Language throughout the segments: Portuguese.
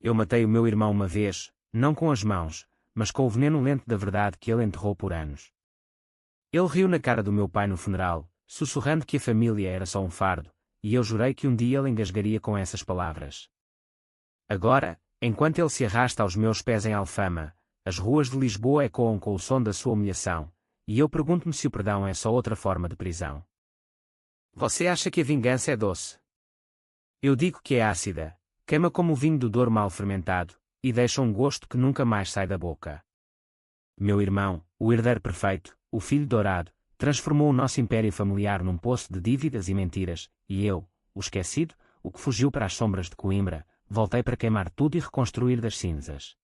Eu matei o meu irmão uma vez, não com as mãos, mas com o veneno lento da verdade que ele enterrou por anos. Ele riu na cara do meu pai no funeral, sussurrando que a família era só um fardo, e eu jurei que um dia ele engasgaria com essas palavras. Agora, enquanto ele se arrasta aos meus pés em Alfama, as ruas de Lisboa ecoam com o som da sua humilhação, e eu pergunto-me se o perdão é só outra forma de prisão. Você acha que a vingança é doce? Eu digo que é ácida, queima como o vinho do Douro mal fermentado, e deixa um gosto que nunca mais sai da boca. Meu irmão, o herdeiro perfeito, o filho dourado, transformou o nosso império familiar num poço de dívidas e mentiras, e eu, o esquecido, o que fugiu para as sombras de Coimbra, voltei para queimar tudo e reconstruir das cinzas.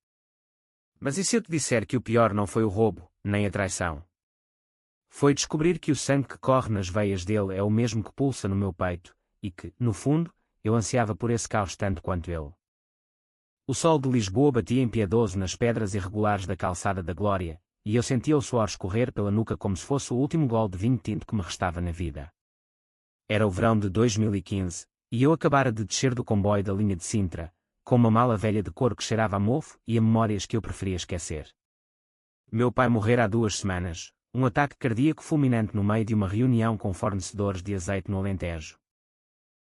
Mas e se eu te disser que o pior não foi o roubo, nem a traição? Foi descobrir que o sangue que corre nas veias dele é o mesmo que pulsa no meu peito, e que, no fundo, eu ansiava por esse caos tanto quanto ele. O sol de Lisboa batia impiedoso nas pedras irregulares da calçada da Glória, e eu sentia o suor escorrer pela nuca como se fosse o último gole de vinho tinto que me restava na vida. Era o verão de 2015, e eu acabara de descer do comboio da linha de Sintra, com uma mala velha de couro que cheirava a mofo e a memórias que eu preferia esquecer. Meu pai morrera há 2 semanas, um ataque cardíaco fulminante no meio de uma reunião com fornecedores de azeite no Alentejo.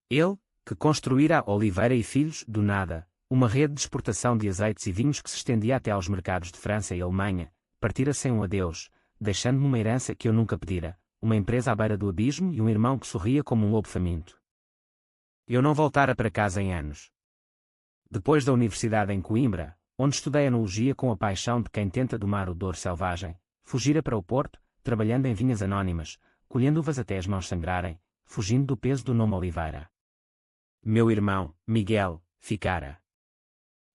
Ele, que construíra a Oliveira e Filhos, do nada, uma rede de exportação de azeites e vinhos que se estendia até aos mercados de França e Alemanha, partira sem um adeus, deixando-me uma herança que eu nunca pedira, uma empresa à beira do abismo e um irmão que sorria como um lobo faminto. Eu não voltara para casa em anos. Depois da universidade em Coimbra, onde estudei enologia com a paixão de quem tenta domar o Douro selvagem, fugira para o Porto, trabalhando em vinhas anónimas, colhendo uvas até as mãos sangrarem, fugindo do peso do nome Oliveira. Meu irmão, Miguel, ficara.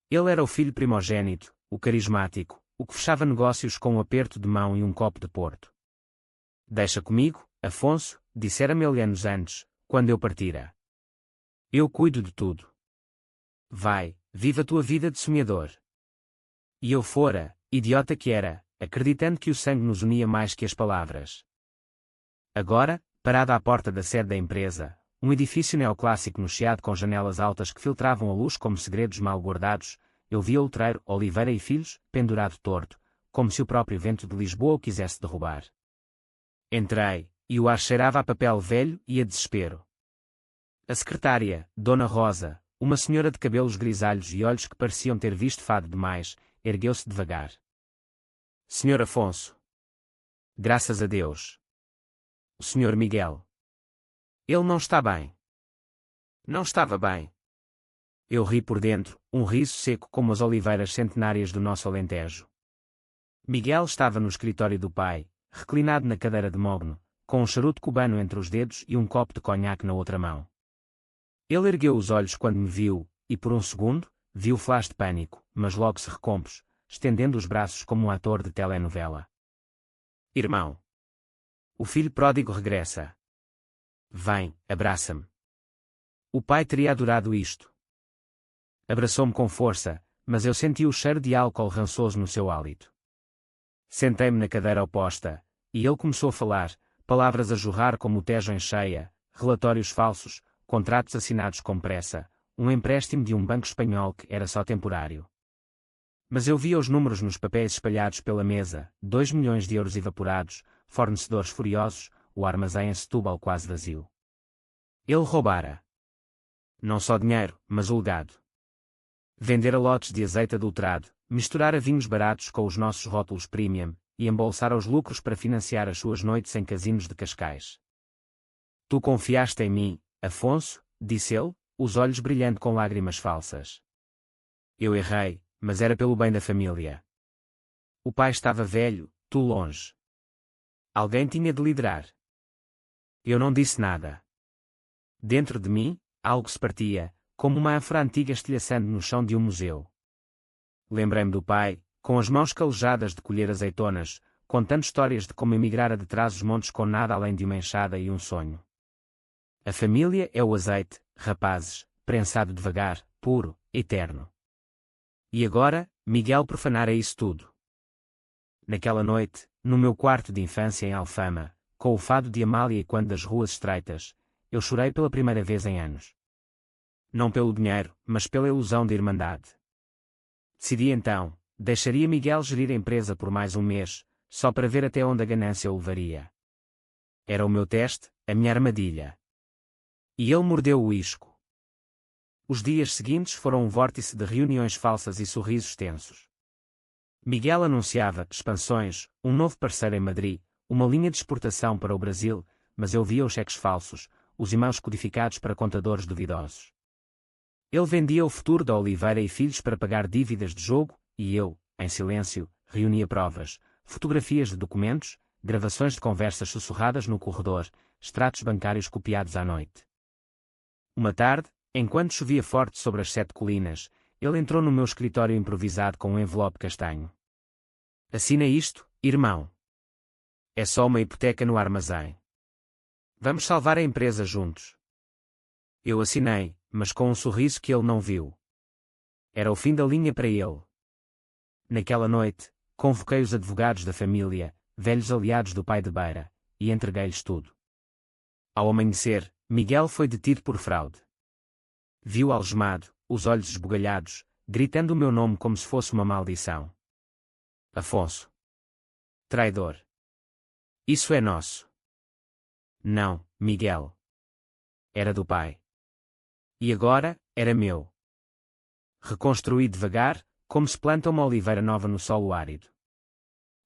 Ele era o filho primogênito, o carismático, o que fechava negócios com um aperto de mão e um copo de Porto. Deixa comigo, Afonso, dissera-me ele anos antes, quando eu partira. Eu cuido de tudo. Vai, viva a tua vida de sonhador. E eu fora, idiota que era, acreditando que o sangue nos unia mais que as palavras. Agora, parado à porta da sede da empresa, um edifício neoclássico no Chiado com janelas altas que filtravam a luz como segredos mal guardados, eu via o letreiro Oliveira e Filhos, pendurado torto, como se o próprio vento de Lisboa o quisesse derrubar. Entrei, e o ar cheirava a papel velho e a desespero. A secretária, Dona Rosa, uma senhora de cabelos grisalhos e olhos que pareciam ter visto fado demais, ergueu-se devagar. Senhor Afonso. Graças a Deus. O Senhor Miguel. Ele não está bem. Não estava bem. Eu ri por dentro, um riso seco como as oliveiras centenárias do nosso Alentejo. Miguel estava no escritório do pai, reclinado na cadeira de mogno, com um charuto cubano entre os dedos e um copo de conhaque na outra mão. Ele ergueu os olhos quando me viu, e por um segundo, viu o flash de pânico, mas logo se recompôs, estendendo os braços como um ator de telenovela. Irmão. O filho pródigo regressa. Vem, abraça-me. O pai teria adorado isto. Abraçou-me com força, mas eu senti o cheiro de álcool rançoso no seu hálito. Sentei-me na cadeira oposta, e ele começou a falar, palavras a jorrar como o Tejo em cheia, relatórios falsos, contratos assinados com pressa, um empréstimo de um banco espanhol que era só temporário. Mas eu via os números nos papéis espalhados pela mesa, 2 milhões de euros evaporados, fornecedores furiosos, o armazém em Setúbal quase vazio. Ele roubara. Não só dinheiro, mas o legado. Vendera lotes de azeite adulterado, misturara vinhos baratos com os nossos rótulos premium, e embolsara os lucros para financiar as suas noites em casinos de Cascais. Tu confiaste em mim, Afonso, disse ele, os olhos brilhando com lágrimas falsas. Eu errei, mas era pelo bem da família. O pai estava velho, tu longe. Alguém tinha de liderar. Eu não disse nada. Dentro de mim, algo se partia, como uma ânfora antiga estilhaçando no chão de um museu. Lembrei-me do pai, com as mãos calejadas de colher azeitonas, contando histórias de como emigrara de trás-os-montes com nada além de uma enxada e um sonho. A família é o azeite, rapazes, prensado devagar, puro, eterno. E agora, Miguel profanara isso tudo. Naquela noite, no meu quarto de infância em Alfama, com o fado de Amália e quando das ruas estreitas, eu chorei pela primeira vez em anos. Não pelo dinheiro, mas pela ilusão de irmandade. Decidi então, deixaria Miguel gerir a empresa por mais um mês, só para ver até onde a ganância o levaria. Era o meu teste, a minha armadilha. E ele mordeu o isco. Os dias seguintes foram um vórtice de reuniões falsas e sorrisos tensos. Miguel anunciava expansões, um novo parceiro em Madrid, uma linha de exportação para o Brasil, mas eu via os cheques falsos, os e-mails codificados para contadores duvidosos. Ele vendia o futuro da Oliveira e Filhos para pagar dívidas de jogo, e eu, em silêncio, reunia provas, fotografias de documentos, gravações de conversas sussurradas no corredor, extratos bancários copiados à noite. Uma tarde, enquanto chovia forte sobre as 7 colinas, ele entrou no meu escritório improvisado com um envelope castanho. Assina isto, irmão. É só uma hipoteca no armazém. Vamos salvar a empresa juntos. Eu assinei, mas com um sorriso que ele não viu. Era o fim da linha para ele. Naquela noite, convoquei os advogados da família, velhos aliados do pai de Beira, e entreguei-lhes tudo. Ao amanhecer, Miguel foi detido por fraude. Viu algemado, os olhos esbugalhados, gritando o meu nome como se fosse uma maldição. Afonso. Traidor. Isso é nosso. Não, Miguel. Era do pai. E agora, era meu. Reconstruí devagar, como se planta uma oliveira nova no solo árido.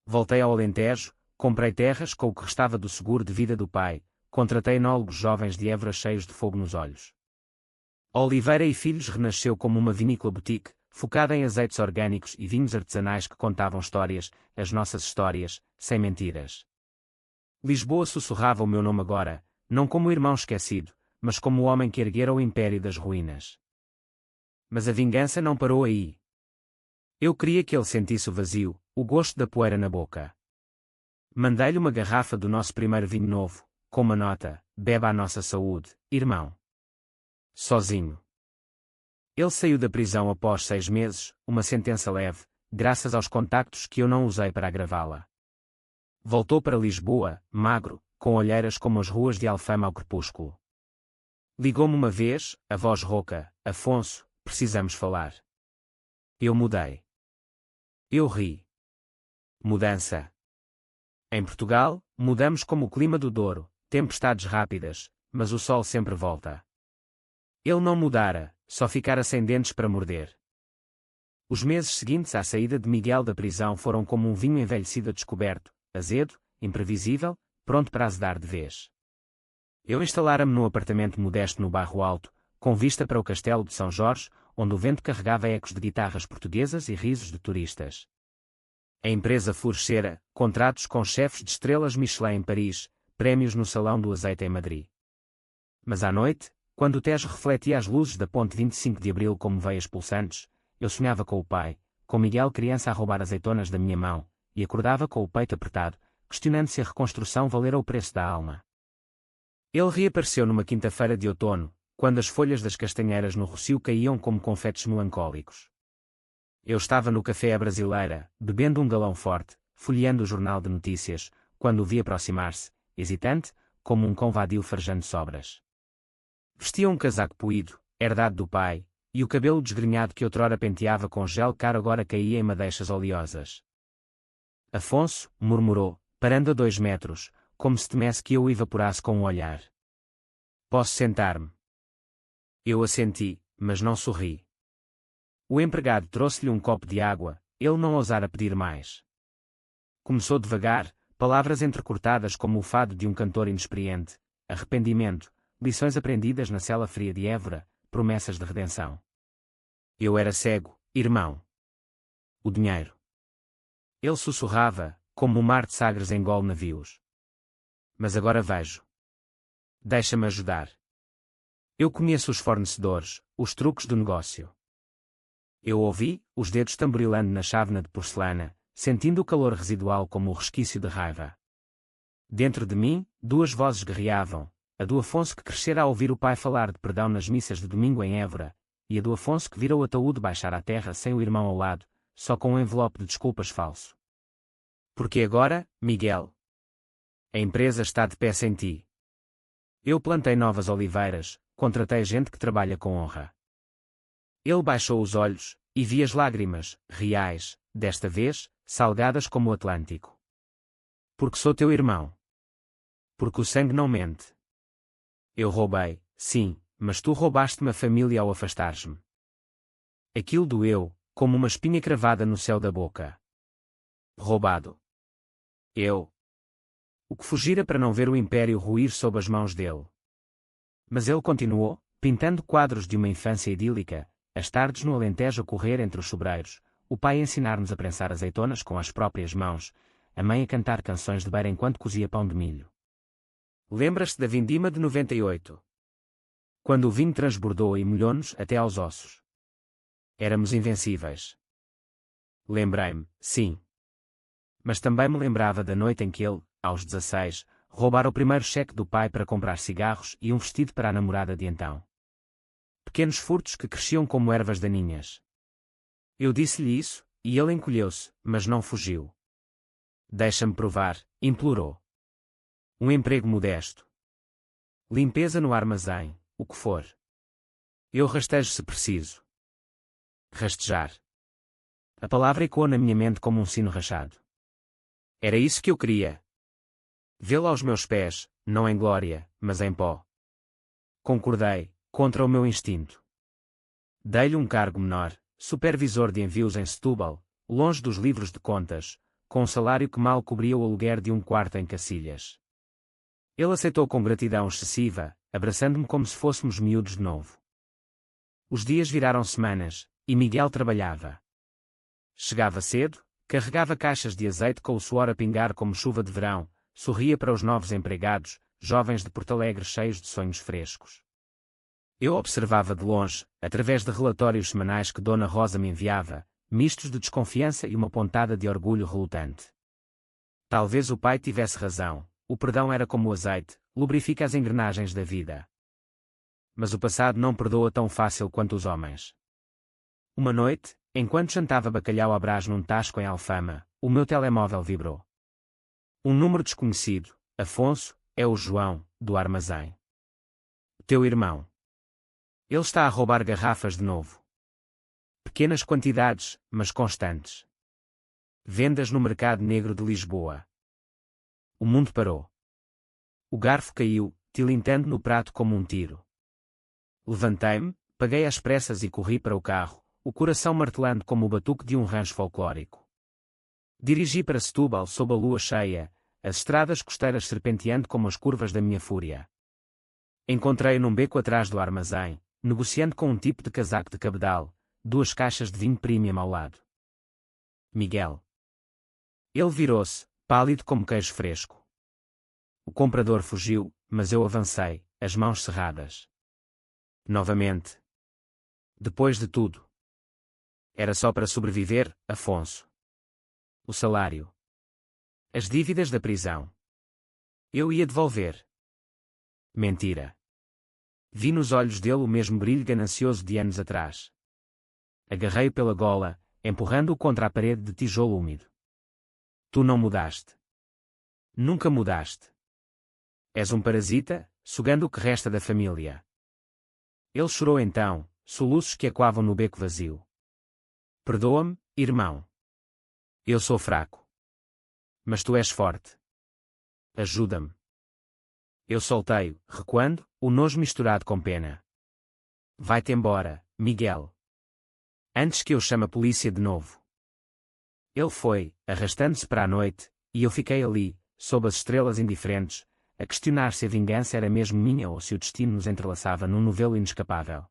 Voltei ao Alentejo, comprei terras com o que restava do seguro de vida do pai, contratei enólogos jovens de Évora cheios de fogo nos olhos. A Oliveira e Filhos renasceu como uma vinícola boutique, focada em azeites orgânicos e vinhos artesanais que contavam histórias, as nossas histórias, sem mentiras. Lisboa sussurrava o meu nome agora, não como o irmão esquecido, mas como o homem que erguera o império das ruínas. Mas a vingança não parou aí. Eu queria que ele sentisse o vazio, o gosto da poeira na boca. Mandei-lhe uma garrafa do nosso primeiro vinho novo, com uma nota: beba a nossa saúde, irmão. Sozinho. Ele saiu da prisão após 6 meses, uma sentença leve, graças aos contactos que eu não usei para agravá-la. Voltou para Lisboa, magro, com olheiras como as ruas de Alfama ao crepúsculo. Ligou-me uma vez, a voz rouca: Afonso, precisamos falar. Eu mudei. Eu ri. Mudança. Em Portugal, mudamos como o clima do Douro, tempestades rápidas, mas o sol sempre volta. Ele não mudara, só ficara sem dentes para morder. Os meses seguintes à saída de Miguel da prisão foram como um vinho envelhecido a descoberto, azedo, imprevisível, pronto para azedar de vez. Eu instalara-me num apartamento modesto no Bairro Alto, com vista para o Castelo de São Jorge, onde o vento carregava ecos de guitarras portuguesas e risos de turistas. A empresa florescera, contratos com chefes de estrelas Michelin em Paris, prémios no Salão do Azeite em Madrid. Mas à noite, quando o Tejo refletia as luzes da ponte 25 de Abril como veias pulsantes, eu sonhava com o pai, com Miguel criança a roubar azeitonas da minha mão, e acordava com o peito apertado, questionando se a reconstrução valera o preço da alma. Ele reapareceu numa quinta-feira de outono, quando as folhas das castanheiras no Rossio caíam como confetes melancólicos. Eu estava no café à brasileira, bebendo um galão forte, folheando o jornal de notícias, quando o vi aproximar-se, hesitante, como um cão vadio farejando sobras. Vestia um casaco poído, herdado do pai, e o cabelo desgrenhado que outrora penteava com gel caro agora caía em madeixas oleosas. Afonso, murmurou, parando a 2 metros, como se temesse que eu o evaporasse com um olhar. Posso sentar-me? Eu assenti, mas não sorri. O empregado trouxe-lhe um copo de água, ele não ousara pedir mais. Começou devagar, palavras entrecortadas como o fado de um cantor inexperiente: arrependimento, lições aprendidas na cela fria de Évora, promessas de redenção. Eu era cego, irmão. O dinheiro. Ele sussurrava, como o mar de Sagres engole navios. Mas agora vejo. Deixa-me ajudar. Eu conheço os fornecedores, os truques do negócio. Eu ouvi, os dedos tamborilando na chávena de porcelana, sentindo o calor residual como o resquício de raiva. Dentro de mim, 2 vozes guerreavam, a do Afonso que crescera a ouvir o pai falar de perdão nas missas de domingo em Évora, e a do Afonso que vira o ataúde baixar à terra sem o irmão ao lado, só com um envelope de desculpas falso. Porque agora, Miguel? A empresa está de pé sem ti. Eu plantei novas oliveiras, contratei gente que trabalha com honra. Ele baixou os olhos, e vi as lágrimas, reais, desta vez, salgadas como o Atlântico. Porque sou teu irmão. Porque o sangue não mente. Eu roubei, sim, mas tu roubaste-me a família ao afastares-me. Aquilo doeu, como uma espinha cravada no céu da boca. Roubado. Eu. O que fugira para não ver o império ruir sob as mãos dele. Mas ele continuou, pintando quadros de uma infância idílica, as tardes no Alentejo a correr entre os sobreiros, o pai a ensinar-nos a prensar azeitonas com as próprias mãos, a mãe a cantar canções de beira enquanto cozia pão de milho. Lembras-te da vindima de 98? Quando o vinho transbordou e molhou-nos até aos ossos. Éramos invencíveis. Lembrei-me, sim. Mas também me lembrava da noite em que ele, aos 16, roubara o primeiro cheque do pai para comprar cigarros e um vestido para a namorada de então. Pequenos furtos que cresciam como ervas daninhas. Eu disse-lhe isso, e ele encolheu-se, mas não fugiu. Deixa-me provar, implorou. Um emprego modesto. Limpeza no armazém, o que for. Eu rastejo se preciso. Rastejar. A palavra ecoou na minha mente como um sino rachado. Era isso que eu queria. Vê-lo aos meus pés, não em glória, mas em pó. Concordei, contra o meu instinto. Dei-lhe um cargo menor, supervisor de envios em Setúbal, longe dos livros de contas, com um salário que mal cobria o aluguer de um quarto em Cacilhas. Ele aceitou com gratidão excessiva, abraçando-me como se fôssemos miúdos de novo. Os dias viraram semanas, e Miguel trabalhava. Chegava cedo, carregava caixas de azeite com o suor a pingar como chuva de verão, sorria para os novos empregados, jovens de Porto Alegre cheios de sonhos frescos. Eu observava de longe, através de relatórios semanais que Dona Rosa me enviava, mistos de desconfiança e uma pontada de orgulho relutante. Talvez o pai tivesse razão, o perdão era como o azeite, lubrifica as engrenagens da vida. Mas o passado não perdoa tão fácil quanto os homens. Uma noite, enquanto jantava bacalhau à brás num tasco em Alfama, o meu telemóvel vibrou. Um número desconhecido, Afonso, é o João, do armazém. Teu irmão. Ele está a roubar garrafas de novo. Pequenas quantidades, mas constantes. Vendas no mercado negro de Lisboa. O mundo parou. O garfo caiu, tilintando no prato como um tiro. Levantei-me, paguei às pressas e corri para o carro, o coração martelando como o batuque de um rancho folclórico. Dirigi para Setúbal sob a lua cheia, as estradas costeiras serpenteando como as curvas da minha fúria. Encontrei-o num beco atrás do armazém, negociando com um tipo de casaco de cabedal, 2 caixas de vinho premium ao lado. Miguel. Ele virou-se, pálido como queijo fresco. O comprador fugiu, mas eu avancei, as mãos cerradas. Novamente. Depois de tudo. Era só para sobreviver, Afonso. O salário. As dívidas da prisão. Eu ia devolver. Mentira. Vi nos olhos dele o mesmo brilho ganancioso de anos atrás. Agarrei-o pela gola, empurrando-o contra a parede de tijolo úmido. Tu não mudaste. Nunca mudaste. És um parasita, sugando o que resta da família. Ele chorou então, soluços que ecoavam no beco vazio. Perdoa-me, irmão. Eu sou fraco. Mas tu és forte. Ajuda-me. Eu soltei-o, recuando, o nojo misturado com pena. Vai-te embora, Miguel. Antes que eu chame a polícia de novo. Ele foi, arrastando-se para a noite, e eu fiquei ali, sob as estrelas indiferentes, a questionar se a vingança era mesmo minha ou se o destino nos entrelaçava num novelo inescapável.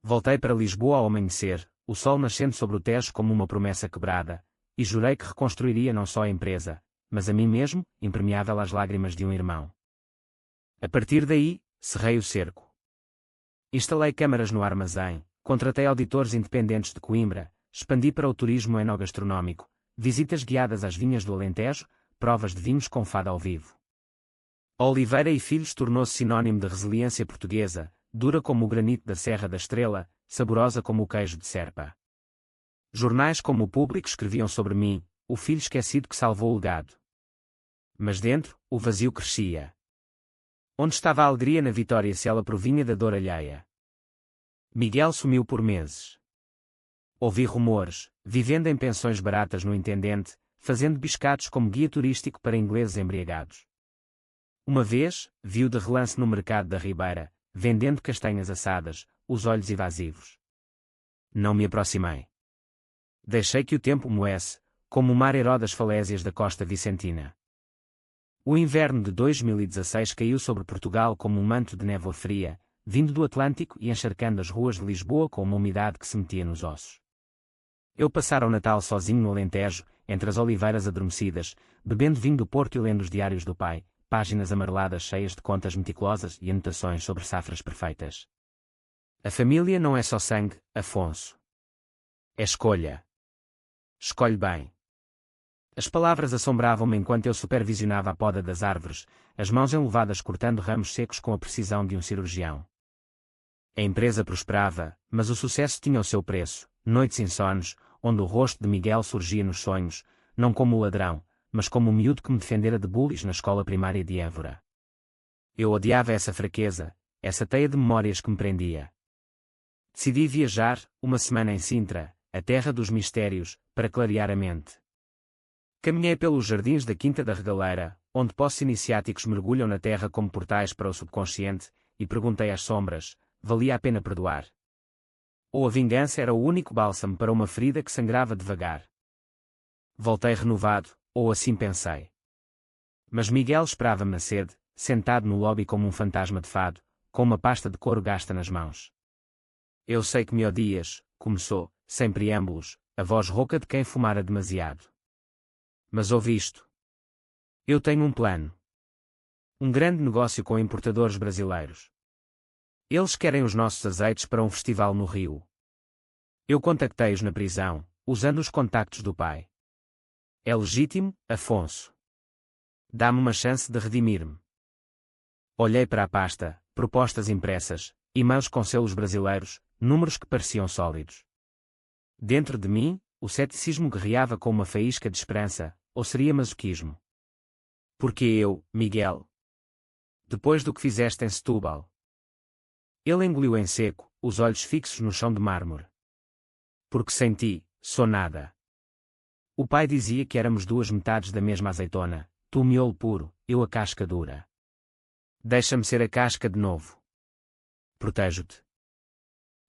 Voltei para Lisboa ao amanhecer, o sol nascendo sobre o Tejo como uma promessa quebrada, e jurei que reconstruiria não só a empresa, mas a mim mesmo, impermeável às lágrimas de um irmão. A partir daí, cerrei o cerco. Instalei câmaras no armazém, contratei auditores independentes de Coimbra, expandi para o turismo enogastronómico, visitas guiadas às vinhas do Alentejo, provas de vinhos com fado ao vivo. Oliveira e Filhos tornou-se sinónimo de resiliência portuguesa, dura como o granito da Serra da Estrela, saborosa como o queijo de Serpa. Jornais como o Público escreviam sobre mim, o filho esquecido que salvou o legado. Mas dentro, o vazio crescia. Onde estava a alegria na vitória se ela provinha da dor alheia? Miguel sumiu por meses. Ouvi rumores, vivendo em pensões baratas no Intendente, fazendo biscatos como guia turístico para ingleses embriagados. Uma vez, vi-o de relance no mercado da Ribeira, vendendo castanhas assadas, os olhos evasivos. Não me aproximei. Deixei que o tempo moesse, como o mar erode as falésias da costa vicentina. O inverno de 2016 caiu sobre Portugal como um manto de névoa fria, vindo do Atlântico e encharcando as ruas de Lisboa com uma umidade que se metia nos ossos. Eu passara o Natal sozinho no Alentejo, entre as oliveiras adormecidas, bebendo vinho do Porto e lendo os diários do pai, páginas amareladas cheias de contas meticulosas e anotações sobre safras perfeitas. A família não é só sangue, Afonso. É escolha. Escolhe bem. As palavras assombravam-me enquanto eu supervisionava a poda das árvores, as mãos enluvadas cortando ramos secos com a precisão de um cirurgião. A empresa prosperava, mas o sucesso tinha o seu preço, noites insones, onde o rosto de Miguel surgia nos sonhos, não como o ladrão, mas como o miúdo que me defendera de bullies na escola primária de Évora. Eu odiava essa fraqueza, essa teia de memórias que me prendia. Decidi viajar, uma semana em Sintra, a terra dos mistérios, para clarear a mente. Caminhei pelos jardins da Quinta da Regaleira, onde poços iniciáticos mergulham na terra como portais para o subconsciente, e perguntei às sombras, valia a pena perdoar? Ou a vingança era o único bálsamo para uma ferida que sangrava devagar? Voltei renovado, ou assim pensei. Mas Miguel esperava-me na sede, sentado no lobby como um fantasma de fado, com uma pasta de couro gasta nas mãos. Eu sei que me odias, começou, sem preâmbulos, a voz rouca de quem fumara demasiado. Mas ouve isto. Eu tenho um plano. Um grande negócio com importadores brasileiros. Eles querem os nossos azeites para um festival no Rio. Eu contactei-os na prisão, usando os contactos do pai. É legítimo, Afonso. Dá-me uma chance de redimir-me. Olhei para a pasta, propostas impressas, e-mails com selos brasileiros, números que pareciam sólidos. Dentro de mim, o ceticismo guerreava com uma faísca de esperança, ou seria masoquismo? Porque eu, Miguel? Depois do que fizeste em Setúbal? Ele engoliu em seco, os olhos fixos no chão de mármore. Porque sem ti, sou nada. O pai dizia que éramos duas metades da mesma azeitona, tu o miolo puro, eu a casca dura. Deixa-me ser a casca de novo. Protejo-te.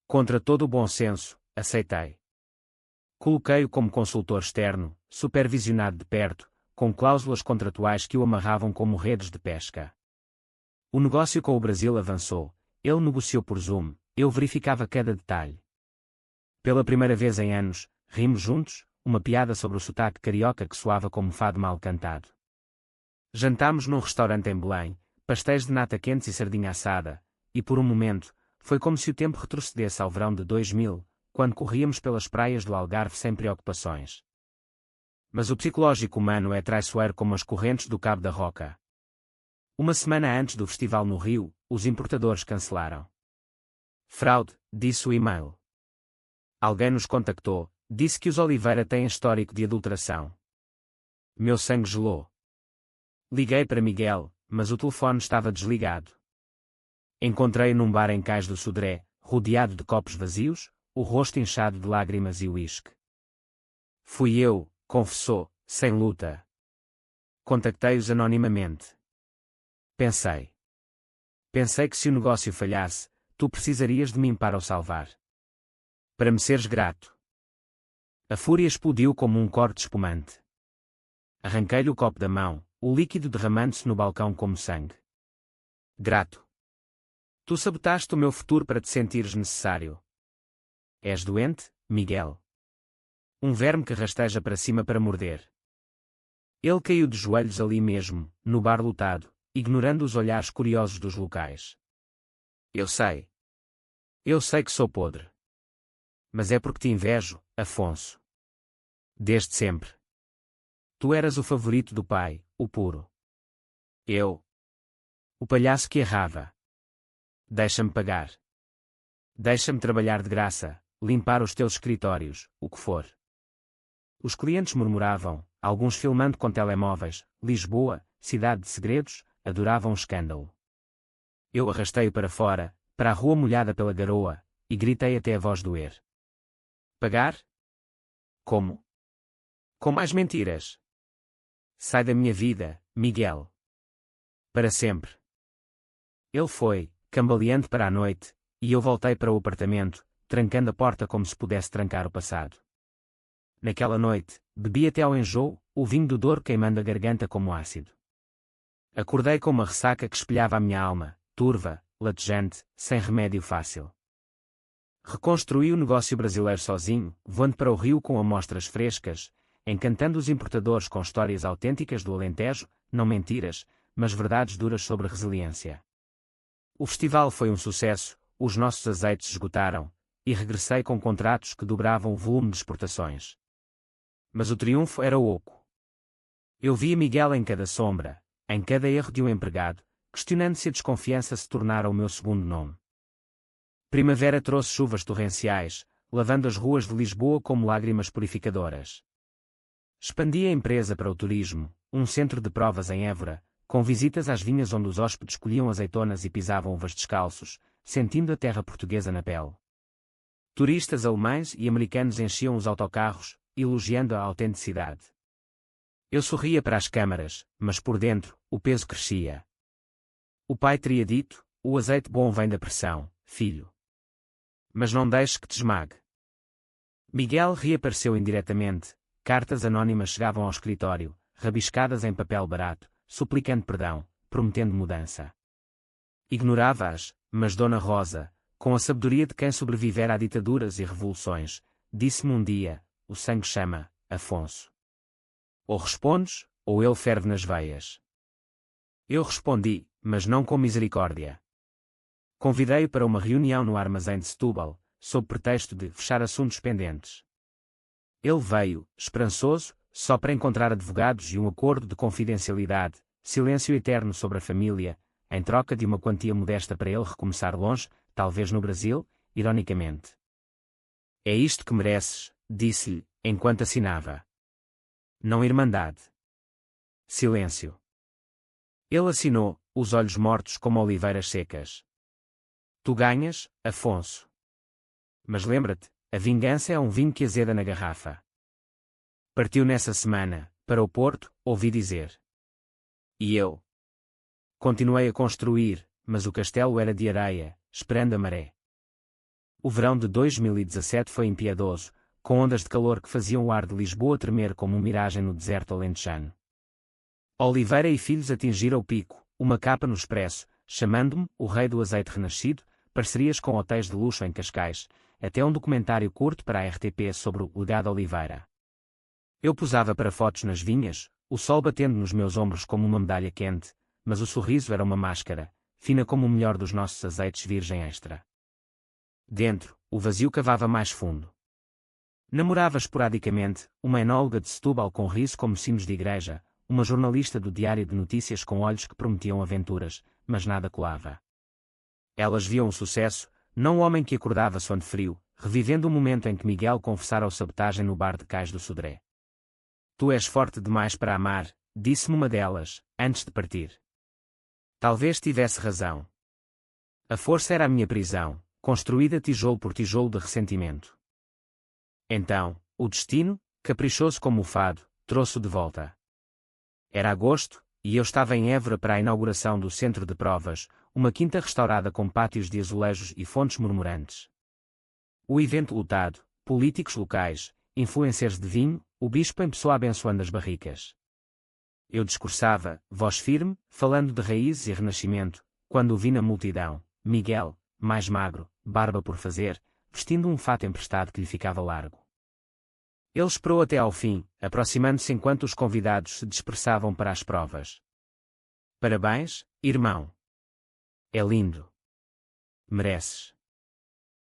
Contra todo o bom senso, aceitei. Coloquei-o como consultor externo, supervisionado de perto, com cláusulas contratuais que o amarravam como redes de pesca. O negócio com o Brasil avançou, ele negociou por Zoom, eu verificava cada detalhe. Pela primeira vez em anos, rimos juntos, uma piada sobre o sotaque carioca que soava como fado mal cantado. Jantámos num restaurante em Belém, pastéis de nata quentes e sardinha assada, e por um momento, foi como se o tempo retrocedesse ao verão de 2000, quando corríamos pelas praias do Algarve sem preocupações. Mas o psicológico humano é traiçoeiro como as correntes do Cabo da Roca. Uma semana antes do festival no Rio, os importadores cancelaram. Fraude, disse o e-mail. Alguém nos contactou, disse que os Oliveira têm histórico de adulteração. Meu sangue gelou. Liguei para Miguel, mas o telefone estava desligado. Encontrei-o num bar em Cais do Sodré, rodeado de copos vazios, o rosto inchado de lágrimas e uísque. Fui eu, confessou, sem luta. Contactei-os anonimamente. Pensei. Pensei que se o negócio falhasse, tu precisarias de mim para o salvar. Para me seres grato. A fúria explodiu como um corte espumante. Arranquei-lhe o copo da mão, o líquido derramando-se no balcão como sangue. Grato. Tu sabotaste o meu futuro para te sentires necessário. És doente, Miguel? Um verme que rasteja para cima para morder. Ele caiu de joelhos ali mesmo, no bar lotado, ignorando os olhares curiosos dos locais. Eu sei. Eu sei que sou podre. Mas é porque te invejo, Afonso. Desde sempre. Tu eras o favorito do pai, o puro. Eu. O palhaço que errava. Deixa-me pagar. Deixa-me trabalhar de graça, limpar os teus escritórios, o que for. Os clientes murmuravam, alguns filmando com telemóveis, Lisboa, cidade de segredos, adoravam o escândalo. Eu arrastei-o para fora, para a rua molhada pela garoa, e gritei até a voz doer. Pagar? Como? Com mais mentiras. Sai da minha vida, Miguel. Para sempre. Ele foi, cambaleando para a noite, e eu voltei para o apartamento, trancando a porta como se pudesse trancar o passado. Naquela noite, bebi até ao enjoo, o vinho do Douro queimando a garganta como ácido. Acordei com uma ressaca que espelhava a minha alma, turva, latejante, sem remédio fácil. Reconstruí o negócio brasileiro sozinho, voando para o Rio com amostras frescas, encantando os importadores com histórias autênticas do Alentejo, não mentiras, mas verdades duras sobre resiliência. O festival foi um sucesso, os nossos azeites esgotaram, e regressei com contratos que dobravam o volume de exportações. Mas o triunfo era oco. Eu via Miguel em cada sombra, em cada erro de um empregado, questionando se a desconfiança se tornara o meu segundo nome. Primavera trouxe chuvas torrenciais, lavando as ruas de Lisboa como lágrimas purificadoras. Expandi a empresa para o turismo, um centro de provas em Évora, com visitas às vinhas onde os hóspedes colhiam azeitonas e pisavam uvas descalços, sentindo a terra portuguesa na pele. Turistas alemães e americanos enchiam os autocarros, elogiando a autenticidade. Eu sorria para as câmaras, mas por dentro, o peso crescia. O pai teria dito: o azeite bom vem da pressão, filho. Mas não deixes que te esmague. Miguel reapareceu indiretamente, cartas anónimas chegavam ao escritório, rabiscadas em papel barato, suplicando perdão, prometendo mudança. Ignorava-as, mas Dona Rosa, com a sabedoria de quem sobrevivera a ditaduras e revoluções, disse-me um dia: o sangue chama, Afonso. Ou respondes, ou ele ferve nas veias. Eu respondi, mas não com misericórdia. Convidei-o para uma reunião no armazém de Setúbal, sob pretexto de fechar assuntos pendentes. Ele veio, esperançoso, só para encontrar advogados e um acordo de confidencialidade, silêncio eterno sobre a família, em troca de uma quantia modesta para ele recomeçar longe, talvez no Brasil, ironicamente. É isto que mereces, disse-lhe, enquanto assinava. Não irmandade. Silêncio. Ele assinou, os olhos mortos como oliveiras secas. Tu ganhas, Afonso. Mas lembra-te, a vingança é um vinho que azeda na garrafa. Partiu nessa semana, para o Porto, ouvi dizer. E eu? Continuei a construir, mas o castelo era de areia, esperando a maré. O verão de 2017 foi impiedoso, com ondas de calor que faziam o ar de Lisboa tremer como uma miragem no deserto alentejano. Oliveira e Filhos atingiram o pico, uma capa no Expresso, chamando-me o rei do azeite renascido, parcerias com hotéis de luxo em Cascais, até um documentário curto para a RTP sobre o legado Oliveira. Eu posava para fotos nas vinhas, o sol batendo nos meus ombros como uma medalha quente, mas o sorriso era uma máscara, fina como o melhor dos nossos azeites virgem extra. Dentro, o vazio cavava mais fundo. Namorava esporadicamente, uma enóloga de Setúbal com riso como sinos de igreja, uma jornalista do Diário de Notícias com olhos que prometiam aventuras, mas nada colava. Elas viam o sucesso, não o homem que acordava sono frio, revivendo o momento em que Miguel confessara a sabotagem no bar de Cais do Sodré. Tu és forte demais para amar, disse-me uma delas, antes de partir. Talvez tivesse razão. A força era a minha prisão, construída tijolo por tijolo de ressentimento. Então, o destino, caprichoso como o fado, trouxe-o de volta. Era agosto, e eu estava em Évora para a inauguração do centro de provas, uma quinta restaurada com pátios de azulejos e fontes murmurantes. O evento lotado, políticos locais, influencers de vinho, o bispo em pessoa abençoando as barricas. Eu discursava, voz firme, falando de raízes e renascimento, quando o vi na multidão, Miguel, mais magro, barba por fazer, vestindo um fato emprestado que lhe ficava largo. Ele esperou até ao fim, aproximando-se enquanto os convidados se dispersavam para as provas. Parabéns, irmão. É lindo. Mereces.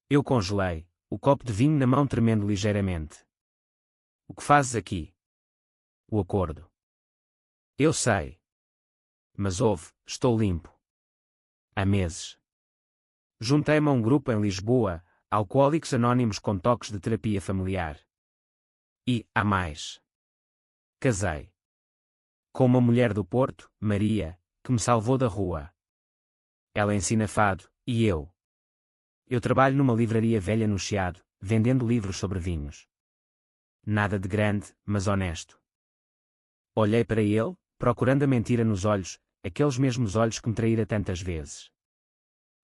Eu congelei, o copo de vinho na mão tremendo ligeiramente. O que fazes aqui? O acordo. Eu sei. Mas ouve, estou limpo. Há meses. Juntei-me a um grupo em Lisboa, alcoólicos anónimos com toques de terapia familiar. E, há mais. Casei. Com uma mulher do Porto, Maria, que me salvou da rua. Ela ensina fado, e eu. Eu trabalho numa livraria velha no Chiado, vendendo livros sobre vinhos. nada de grande, mas honesto. Olhei para ele, procurando a mentira nos olhos, aqueles mesmos olhos que me traíra tantas vezes.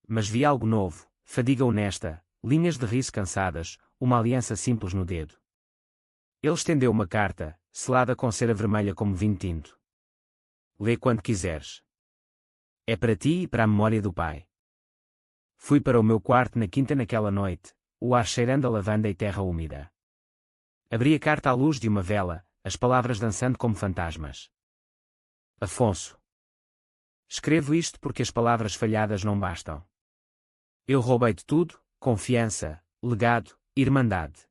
Mas vi algo novo, fadiga honesta, linhas de riso cansadas, uma aliança simples no dedo. Ele estendeu uma carta, selada com cera vermelha como vinho tinto. Lê quando quiseres. É para ti e para a memória do pai. Fui para o meu quarto na quinta naquela noite, o ar cheirando a lavanda e terra úmida. Abri a carta à luz de uma vela, as palavras dançando como fantasmas. Afonso. Escrevo isto porque as palavras falhadas não bastam. Eu roubei-te tudo, confiança, legado, irmandade.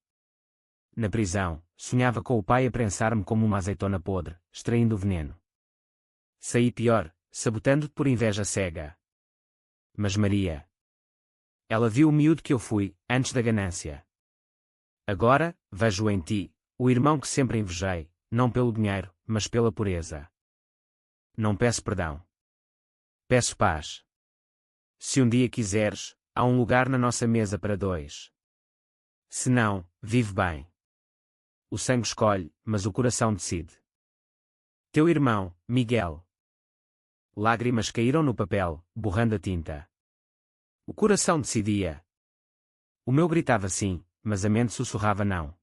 Na prisão, sonhava com o pai a prensar-me como uma azeitona podre, extraindo o veneno. Saí pior, sabotando-te por inveja cega. Mas Maria. Ela viu o miúdo que eu fui, antes da ganância. Agora, vejo em ti, o irmão que sempre invejei, não pelo dinheiro, mas pela pureza. Não peço perdão. Peço paz. Se um dia quiseres, há um lugar na nossa mesa para dois. Se não, vive bem. O sangue escolhe, mas o coração decide. Teu irmão, Miguel. Lágrimas caíram no papel, borrando a tinta. O coração decidia. O meu gritava sim, mas a mente sussurrava não.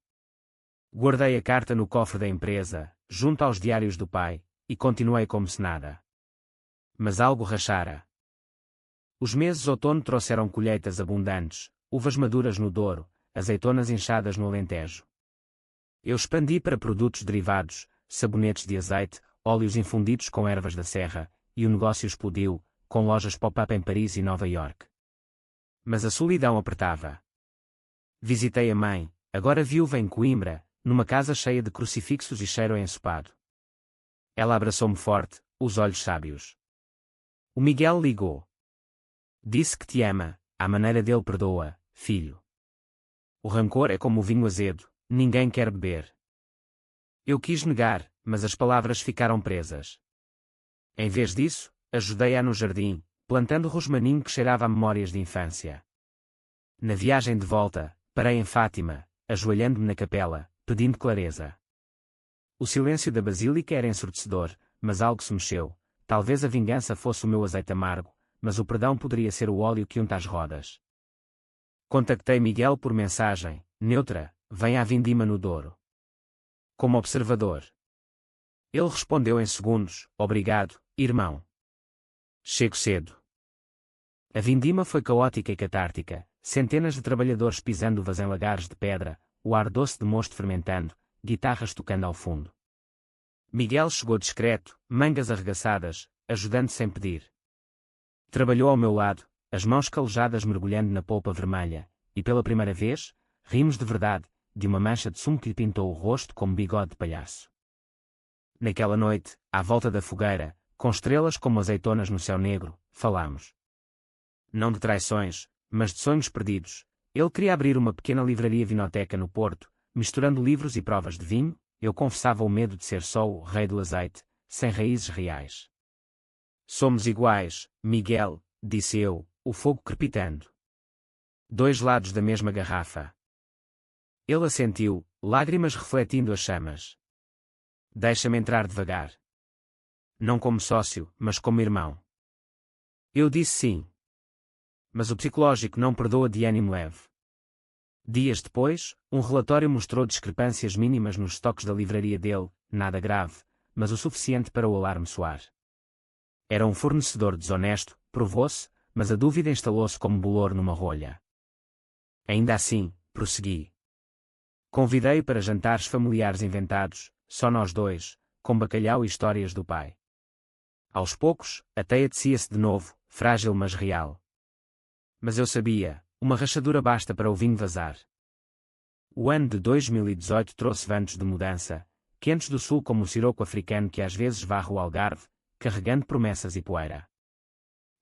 Guardei a carta no cofre da empresa, junto aos diários do pai, e continuei como se nada. Mas algo rachara. Os meses outono trouxeram colheitas abundantes, uvas maduras no Douro, azeitonas inchadas no Alentejo. Eu expandi para produtos derivados, sabonetes de azeite, óleos infundidos com ervas da serra, e o negócio explodiu, com lojas pop-up em Paris e Nova York. Mas a solidão apertava. Visitei a mãe, agora viúva em Coimbra, numa casa cheia de crucifixos e cheiro a ensopado. Ela abraçou-me forte, os olhos sábios. O Miguel ligou. Disse que te ama, à maneira dele perdoa, filho. O rancor é como o vinho azedo, ninguém quer beber. Eu quis negar, mas as palavras ficaram presas. Em vez disso, ajudei-a no jardim, plantando rosmaninho que cheirava a memórias de infância. Na viagem de volta, parei em Fátima, ajoelhando-me na capela, pedindo clareza. O silêncio da basílica era ensurdecedor, mas algo se mexeu. Talvez a vingança fosse o meu azeite amargo, mas o perdão poderia ser o óleo que unta as rodas. Contactei Miguel por mensagem, neutra, vem à vindima no Douro. Como observador. Ele respondeu em segundos, obrigado, irmão. Chego cedo. A vindima foi caótica e catártica, centenas de trabalhadores pisando uvas em lagares de pedra, o ar doce de mosto fermentando, guitarras tocando ao fundo. Miguel chegou discreto, mangas arregaçadas, ajudando sem pedir. Trabalhou ao meu lado, as mãos calejadas mergulhando na polpa vermelha, e pela primeira vez, rimos de verdade, de uma mancha de sumo que lhe pintou o rosto como bigode de palhaço. Naquela noite, à volta da fogueira, com estrelas como azeitonas no céu negro, falámos. Não de traições, mas de sonhos perdidos. Ele queria abrir uma pequena livraria-vinoteca no Porto, misturando livros e provas de vinho, eu confessava o medo de ser só o rei do azeite, sem raízes reais. Somos iguais, Miguel, disse eu, o fogo crepitando. Dois lados da mesma garrafa. Ele assentiu, lágrimas refletindo as chamas. Deixa-me entrar devagar. Não como sócio, mas como irmão. Eu disse sim. Mas o psicológico não perdoa de ânimo leve. Dias depois, um relatório mostrou discrepâncias mínimas nos estoques da livraria dele, nada grave, mas o suficiente para o alarme soar. Era um fornecedor desonesto, provou-se, mas a dúvida instalou-se como bolor numa rolha. Ainda assim, prossegui. Convidei-o para jantares familiares inventados, só nós dois, com bacalhau e histórias do pai. Aos poucos, a teia tecia-se de novo, frágil mas real. Mas eu sabia, uma rachadura basta para o vinho vazar. O ano de 2018 trouxe ventos de mudança, quentes do sul como o siroco africano que às vezes varre o Algarve, carregando promessas e poeira.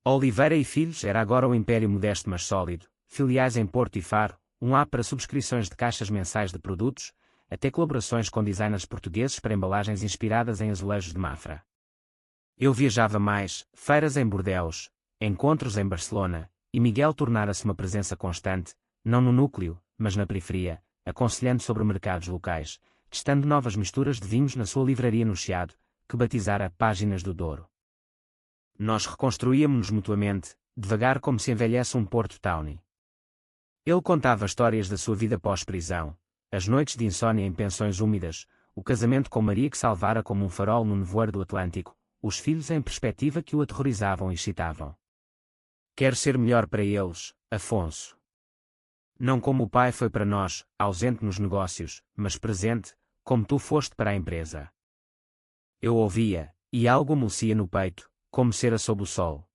Oliveira e Filhos era agora um império modesto mas sólido, filiais em Porto e Faro, um app para subscrições de caixas mensais de produtos, até colaborações com designers portugueses para embalagens inspiradas em azulejos de Mafra. Eu viajava mais, feiras em Bordeaux, encontros em Barcelona, e Miguel tornara-se uma presença constante, não no núcleo, mas na periferia, aconselhando sobre mercados locais, testando novas misturas de vinhos na sua livraria no Chiado, que batizara Páginas do Douro. Nós reconstruíamos-nos mutuamente, devagar como se envelhece um Porto Tawny. Ele contava histórias da sua vida pós-prisão, as noites de insônia em pensões úmidas, o casamento com Maria que salvara como um farol no nevoeiro do Atlântico, os filhos em perspectiva que o aterrorizavam e excitavam. Quero ser melhor para eles, Afonso. Não como o pai foi para nós, ausente nos negócios, mas presente, como tu foste para a empresa. Eu ouvia, e algo amolecia no peito, como cera sob o sol.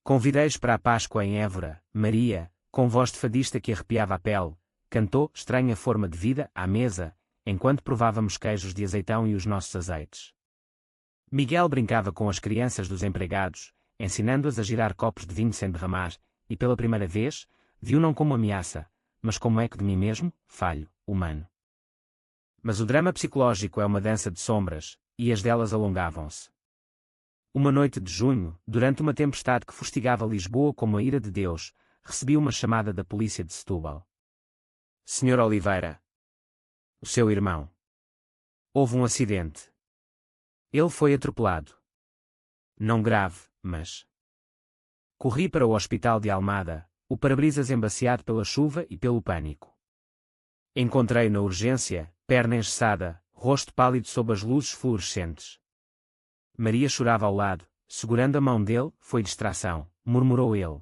Convidei-os para a Páscoa em Évora, Maria, com voz de fadista que arrepiava a pele, cantou estranha forma de vida à mesa, enquanto provávamos queijos de azeitão e os nossos azeites. Miguel brincava com as crianças dos empregados, ensinando-as a girar copos de vinho sem derramar, e pela primeira vez, viu não como ameaça, mas como eco de mim mesmo, falho, humano. Mas o drama psicológico é uma dança de sombras, e as delas alongavam-se. Uma noite de junho, durante uma tempestade que fustigava Lisboa como a ira de Deus, recebi uma chamada da polícia de Setúbal. Senhor Oliveira. O seu irmão. Houve um acidente. Ele foi atropelado. Não grave, mas... Corri para o hospital de Almada, o para-brisas embaciado pela chuva e pelo pânico. Encontrei na urgência, perna engessada, rosto pálido sob as luzes fluorescentes. Maria chorava ao lado, segurando a mão dele, foi distração, murmurou ele.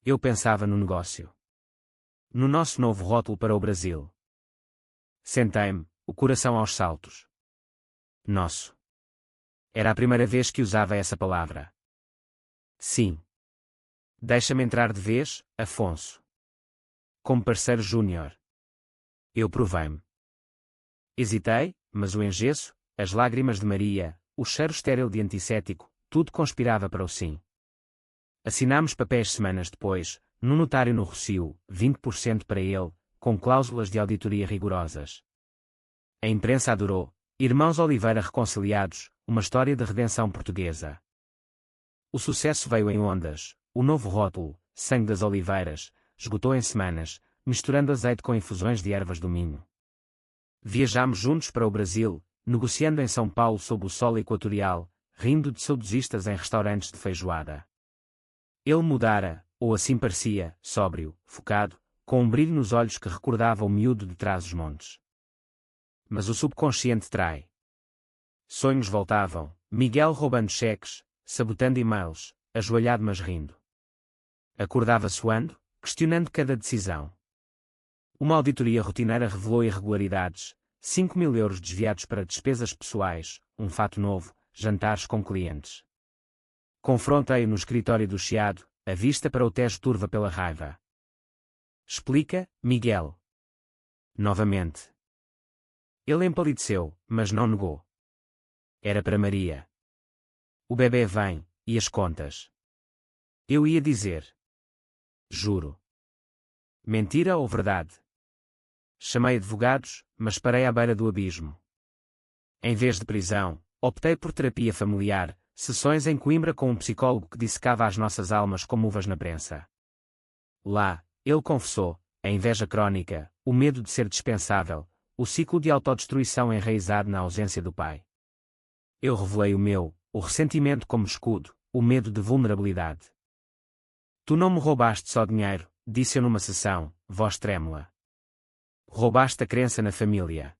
Eu pensava no negócio. No nosso novo rótulo para o Brasil. Sentei-me, o coração aos saltos. Nosso. Era a primeira vez que usava essa palavra. Sim. Deixa-me entrar de vez, Afonso. Como parceiro júnior. Eu provei-me. Hesitei, mas o engeço, as lágrimas de Maria, o cheiro estéril de antisséptico, tudo conspirava para o sim. Assinámos papéis semanas depois, no notário no Rossio, 20% para ele, com cláusulas de auditoria rigorosas. A imprensa adorou. Irmãos Oliveira reconciliados, uma história de redenção portuguesa. O sucesso veio em ondas. O novo rótulo, Sangue das Oliveiras, esgotou em semanas, misturando azeite com infusões de ervas do Minho. Viajámos juntos para o Brasil, negociando em São Paulo sob o sol equatorial, rindo de saudosistas em restaurantes de feijoada. Ele mudara, ou assim parecia, sóbrio, focado, com um brilho nos olhos que recordava o miúdo de trás-os-montes. Mas o subconsciente trai. Sonhos voltavam, Miguel roubando cheques, sabotando e-mails, ajoelhado mas rindo. Acordava suando, questionando cada decisão. Uma auditoria rotineira revelou irregularidades, 5.000 euros desviados para despesas pessoais, um fato novo, jantares com clientes. Confrontei-o no escritório do Chiado, a vista para o Tejo turva pela raiva. Explica, Miguel. Novamente. Ele empalideceu, mas não negou. Era para Maria. O bebê vem, e as contas? Eu ia dizer. Juro. Mentira ou verdade? Chamei advogados, mas parei à beira do abismo. Em vez de prisão, optei por terapia familiar, sessões em Coimbra com um psicólogo que dissecava as nossas almas como uvas na prensa. Lá, ele confessou, a inveja crónica, o medo de ser dispensável, o ciclo de autodestruição enraizado na ausência do pai. Eu revelei o meu, o ressentimento como escudo, o medo de vulnerabilidade. Tu não me roubaste só dinheiro, disse eu numa sessão, voz trêmula. Roubaste a crença na família.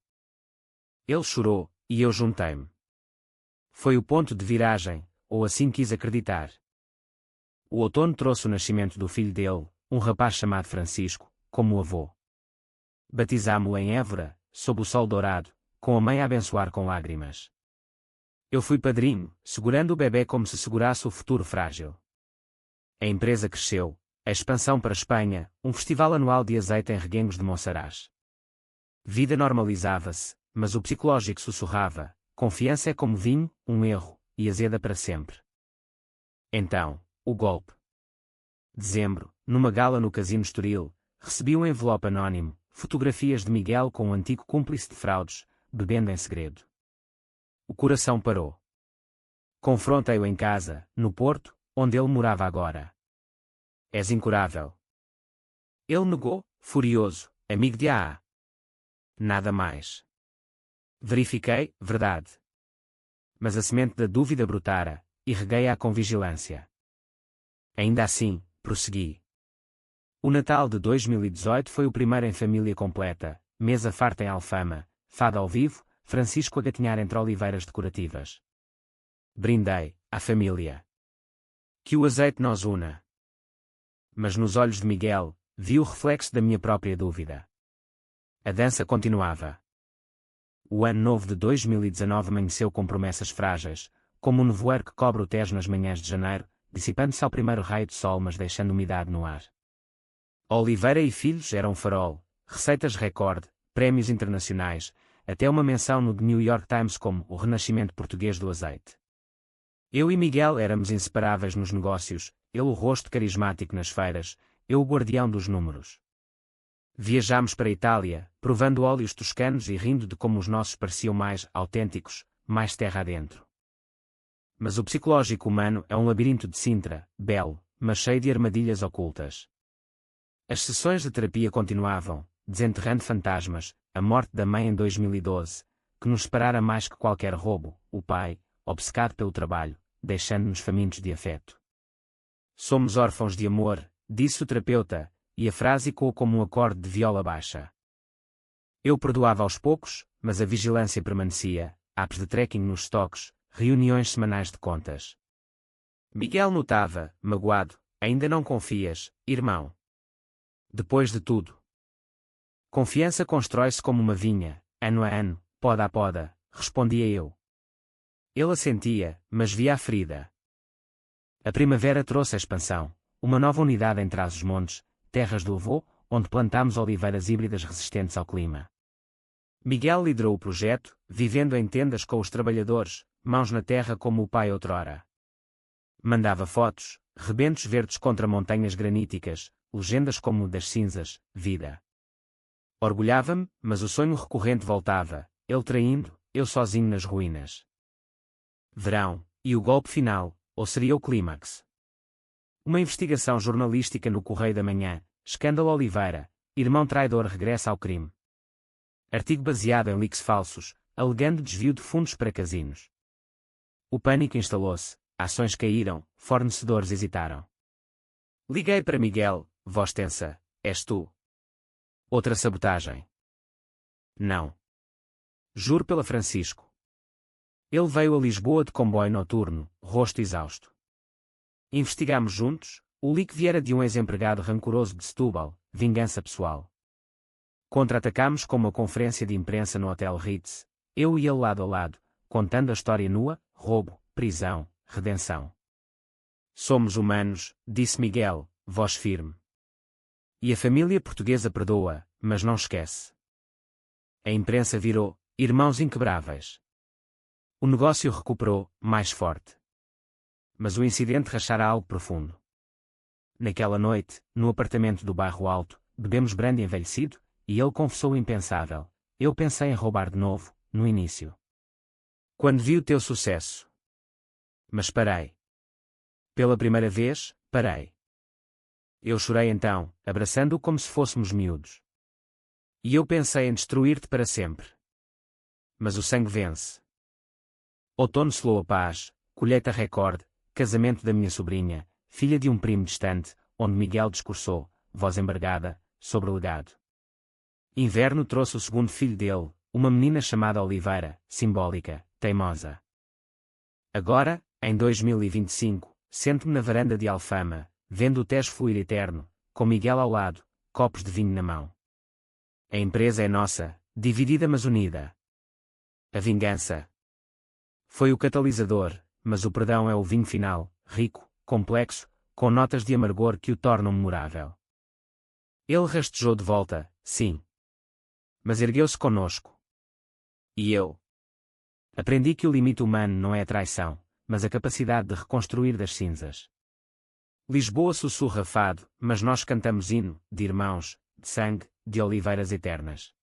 Ele chorou, e eu juntei-me. Foi o ponto de viragem, ou assim quis acreditar. O outono trouxe o nascimento do filho dele, um rapaz chamado Francisco, como avô. Batizámo-lo em Évora, sob o sol dourado, com a mãe a abençoar com lágrimas. Eu fui padrinho, segurando o bebê como se segurasse o futuro frágil. A empresa cresceu, a expansão para a Espanha, um festival anual de azeite em Reguengos de Monsaraz. Vida normalizava-se, mas o psicológico sussurrava, confiança é como vinho, um erro, e azeda para sempre. Então, o golpe. Dezembro, numa gala no Casino Estoril, recebi um envelope anónimo, fotografias de Miguel com um antigo cúmplice de fraudes, bebendo em segredo. O coração parou. Confrontei-o em casa, no Porto, onde ele morava agora. És incurável. Ele negou, furioso, amigo de AA. Nada mais. Verifiquei, verdade. Mas a semente da dúvida brotara, e reguei-a com vigilância. Ainda assim, prossegui. O Natal de 2018 foi o primeiro em família completa, mesa farta em Alfama, fado ao vivo, Francisco a gatinhar entre oliveiras decorativas. Brindei, à família. Que o azeite nos una. Mas nos olhos de Miguel, vi o reflexo da minha própria dúvida. A dança continuava. O ano novo de 2019 amanheceu com promessas frágeis, como o nevoeiro que cobre o Tejo nas manhãs de janeiro, dissipando-se ao primeiro raio de sol mas deixando umidade no ar. Oliveira e Filhos era um farol, receitas recorde, prémios internacionais, até uma menção no The New York Times como o renascimento português do azeite. Eu e Miguel éramos inseparáveis nos negócios, ele o rosto carismático nas feiras, eu o guardião dos números. Viajámos para a Itália, provando óleos toscanos e rindo de como os nossos pareciam mais autênticos, mais terra adentro. Mas o psicológico humano é um labirinto de Sintra, belo, mas cheio de armadilhas ocultas. As sessões de terapia continuavam, desenterrando fantasmas, a morte da mãe em 2012, que nos separara mais que qualquer roubo, o pai, obcecado pelo trabalho, deixando-nos famintos de afeto. Somos órfãos de amor, disse o terapeuta, e a frase ecoou como um acorde de viola baixa. Eu perdoava aos poucos, mas a vigilância permanecia, apps de tracking nos estoques, reuniões semanais de contas. Miguel notava, magoado, ainda não confias, irmão. Depois de tudo. Confiança constrói-se como uma vinha, ano a ano, poda a poda, respondia eu. Ele assentia, mas via a ferida. A primavera trouxe a expansão, uma nova unidade em Trás-os-Montes, terras do avô, onde plantámos oliveiras híbridas resistentes ao clima. Miguel liderou o projeto, vivendo em tendas com os trabalhadores, mãos na terra como o pai outrora. Mandava fotos, rebentos verdes contra montanhas graníticas, legendas como das cinzas, vida. Orgulhava-me, mas o sonho recorrente voltava, ele traindo, eu sozinho nas ruínas. Verão, e o golpe final, ou seria o clímax? Uma investigação jornalística no Correio da Manhã, escândalo Oliveira, irmão traidor regressa ao crime. Artigo baseado em leaks falsos, alegando desvio de fundos para casinos. O pânico instalou-se, ações caíram, fornecedores hesitaram. Liguei para Miguel, voz tensa, és tu? Outra sabotagem. Não. Juro pela Francisco. Ele veio a Lisboa de comboio noturno, rosto exausto. Investigámos juntos, o leak viera de um ex-empregado rancoroso de Setúbal, vingança pessoal. Contra-atacámos com uma conferência de imprensa no Hotel Ritz, eu e ele lado a lado, contando a história nua, roubo, prisão, redenção. Somos humanos, disse Miguel, voz firme. E a família portuguesa perdoa, mas não esquece. A imprensa virou, irmãos inquebráveis. O negócio recuperou, mais forte. Mas o incidente rachara algo profundo. Naquela noite, no apartamento do Bairro Alto, bebemos brandy envelhecido, e ele confessou o impensável. Eu pensei em roubar de novo, no início. Quando vi o teu sucesso. Mas parei. Pela primeira vez, parei. Eu chorei então, abraçando-o como se fôssemos miúdos. E eu pensei em destruir-te para sempre. Mas o sangue vence. Outono selou a paz, colheita recorde, casamento da minha sobrinha, filha de um primo distante, onde Miguel discursou, voz embargada, sobre o legado. Inverno trouxe o segundo filho dele, uma menina chamada Oliveira, simbólica, teimosa. Agora, em 2025, sento-me na varanda de Alfama, vendo o Tejo fluir eterno, com Miguel ao lado, copos de vinho na mão. A empresa é nossa, dividida mas unida. A vingança foi o catalisador, mas o perdão é o vinho final, rico, complexo, com notas de amargor que o tornam memorável. Ele rastejou de volta, sim. Mas ergueu-se conosco. E eu? Aprendi que o limite humano não é a traição, mas a capacidade de reconstruir das cinzas. Lisboa sussurra fado, mas nós cantamos hino, de irmãos, de sangue, de oliveiras eternas.